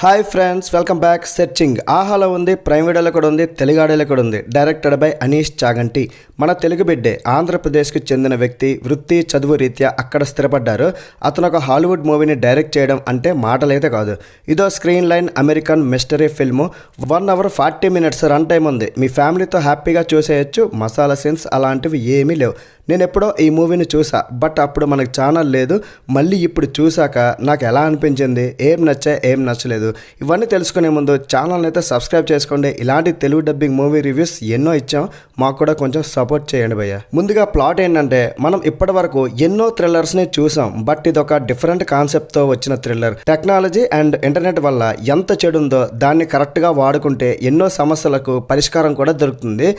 Hi friends, welcome back. Searching ఆహాలో ఉంది, prime వీడియోలో కూడా ఉంది, తెలుగాడలో కూడా ఉంది. Directed by Anish Chaganti. మన తెలుగు బిడ్డే, ఆంధ్రప్రదేశ్కి చెందిన వ్యక్తి. వృత్తి చదువు రీత్యా అక్కడ స్థిరపడ్డారు. అతను ఒక హాలీవుడ్ మూవీని డైరెక్ట్ చేయడం అంటే మాటలైతే కాదు. ఇదో screen line American mystery film. 1 hour 40 minutes run time ఉంది. మీ ఫ్యామిలీతో హ్యాపీగా చూసేయచ్చు. మసాలా సీన్స్ అలాంటివి ఏమీ లేవు. నేను ఎప్పుడో ఈ మూవీని చూసా, బట్ అప్పుడు మనకు ఛానల్ లేదు. మళ్ళీ ఇప్పుడు చూసాక నాకు ఎలా అనిపించింది, ఏం నచ్చాయి, ఏం నచ్చలేదు, ఇవన్నీ తెలుసుకునే ముందు ఛానల్ని అయితే సబ్స్క్రైబ్ చేసుకోండి. ఇలాంటి తెలుగు డబ్బింగ్ మూవీ రివ్యూస్ ఎన్నో ఇచ్చాం, మాకు కూడా కొంచెం సపోర్ట్ చేయండి భయ్య. ముందుగా ప్లాట్ ఏంటంటే, మనం ఇప్పటి వరకు ఎన్నో థ్రిల్లర్స్ని చూసాం, బట్ ఇది ఒక డిఫరెంట్ కాన్సెప్ట్తో వచ్చిన థ్రిల్లర్. టెక్నాలజీ అండ్ ఇంటర్నెట్ వల్ల ఎంత చెడు ఉందో దాన్ని కరెక్ట్గా వాడుకుంటే ఎన్నో సమస్యలకు పరిష్కారం కూడా దొరుకుతుంది.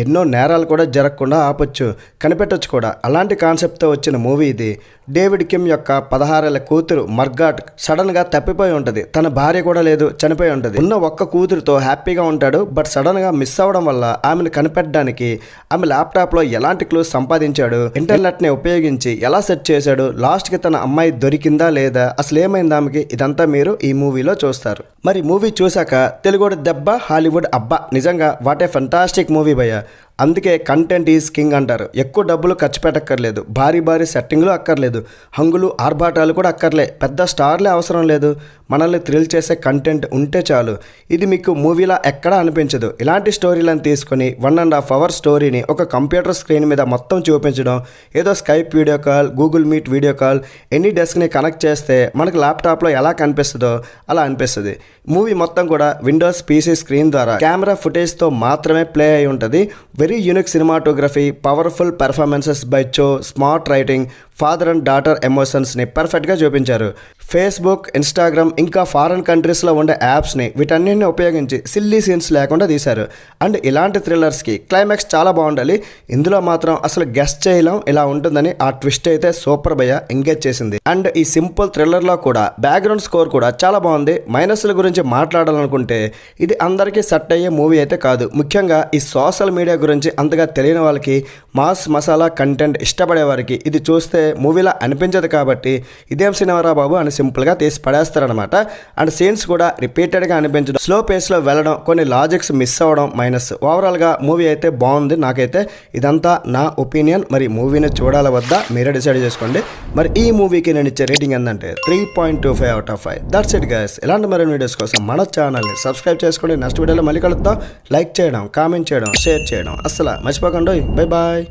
ఎన్నో నేరాలు కూడా జరగకుండా ఆపొచ్చు, కనిపెట్టొచ్చు కూడా. అలాంటి కాన్సెప్ట్తో వచ్చిన మూవీ ఇది. డేవిడ్ కిమ్ యొక్క 16 ఏళ్ల కూతురు మర్గాట్ సడన్గా తప్పిపోయి ఉంటుంది. తన భార్య కూడా లేదు, చనిపోయి ఉంటుంది. ఉన్న ఒక్క కూతురుతో హ్యాపీగా ఉంటాడు, బట్ సడన్గా మిస్ అవ్వడం వల్ల ఆమెను కనిపెట్టడానికి ఆమె ల్యాప్టాప్లో ఎలాంటి క్లూస్ సంపాదించాడు, ఇంటర్నెట్ని ఉపయోగించి ఎలా సెర్చ్ చేశాడు, లాస్ట్కి తన అమ్మాయి దొరికిందా లేదా, అసలు ఏమైంది ఆమెకి, ఇదంతా మీరు ఈ మూవీలో చూస్తారు. మరి మూవీ చూశాక తెలుగుడు దెబ్బ, హాలీవుడ్ అబ్బా, నిజంగా వాట్ ఏ ఫెంటాస్టిక్ మూవీ భయ్య. అందుకే కంటెంట్ ఈజ్ కింగ్ అంటారు. ఎక్కువ డబ్బులు ఖర్చు పెట్టక్కర్లేదు, భారీ సెట్టింగ్లు అక్కర్లేదు, హంగులు ఆర్భాటాలు కూడా అక్కర్లే, పెద్ద స్టార్లే అవసరం లేదు. మనల్ని థ్రిల్ చేసే కంటెంట్ ఉంటే చాలు. ఇది మీకు మూవీలా ఎక్కడా అనిపించదు. ఇలాంటి స్టోరీలను తీసుకొని 1.5 hour స్టోరీని ఒక కంప్యూటర్ స్క్రీన్ మీద మొత్తం చూపించడం, ఏదో Skype video call, Google Meet video call, ఎనీ డెస్క్ని కనెక్ట్ చేస్తే మనకు ల్యాప్టాప్లో ఎలా కనిపిస్తుందో అలా అనిపిస్తుంది. మూవీ మొత్తం కూడా విండోస్ పీసీ స్క్రీన్ ద్వారా కెమెరా ఫుటేజ్తో మాత్రమే ప్లే అయి ఉంటుంది. Very unique cinematography, powerful performances by Cho, smart writing, father and daughter ఎమోషన్స్ని పర్ఫెక్ట్గా చూపించారు. ఫేస్బుక్, ఇన్స్టాగ్రామ్ ఇంకా ఫారెన్ కంట్రీస్లో ఉండే యాప్స్ని వీటన్నిటిని ఉపయోగించి సిల్లీ సీన్స్ లేకుండా తీశారు. అండ్ ఇలాంటి థ్రిల్లర్స్కి క్లైమాక్స్ చాలా బాగుండాలి. ఇందులో మాత్రం అసలు గెస్ట్ చేయలేం ఇలా ఉంటుందని. ఆ ట్విస్ట్ అయితే సూపర్ భయ్య, ఎంగేజ్ చేసింది. అండ్ ఈ సింపుల్ థ్రిల్లర్లో కూడా బ్యాక్గ్రౌండ్ స్కోర్ కూడా చాలా బాగుంది. మైనస్ల గురించి మాట్లాడాలనుకుంటే ఇది అందరికీ సెట్ అయ్యే మూవీ అయితే కాదు. ముఖ్యంగా ఈ సోషల్ మీడియా గురించి అంతగా తెలియని వాళ్ళకి, మాస్ మసాలా కంటెంట్ ఇష్టపడే వారికి ఇది చూస్తే మూవీలా అనిపించదు. కాబట్టి ఇదేం సినిమారా బాబు అని సింపుల్గా తీసి పడేస్తారనమాట. అండ్ సీన్స్ కూడా రిపీటెడ్గా అనిపించడం, స్లో పేస్లో వెళ్ళడం, కొన్ని లాజిక్స్ మిస్ అవ్వడం మైనస్. ఓవరాల్గా మూవీ అయితే బాగుంది. నాకైతే ఇదంతా నా ఒపీనియన్. మరి మూవీని చూడాల వద్దా మీరే డిసైడ్ చేసుకోండి. మరి ఈ మూవీకి నేను ఇచ్చే రేటింగ్ ఏంటంటే 3.25 out of 5. That's it guys. ఇలాంటి మరిన్ని వీడియోస్ కోసం మన ఛానల్ని సబ్స్క్రైబ్ చేసుకోండి. నెక్స్ట్ వీడియోలో మళ్ళీ కలుద్దాం. లైక్ చేయడం, కామెంట్ చేయడం, షేర్ చేయడం అస్సలు మర్చిపోకండి. బై బాయ్,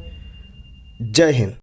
జై హింద్.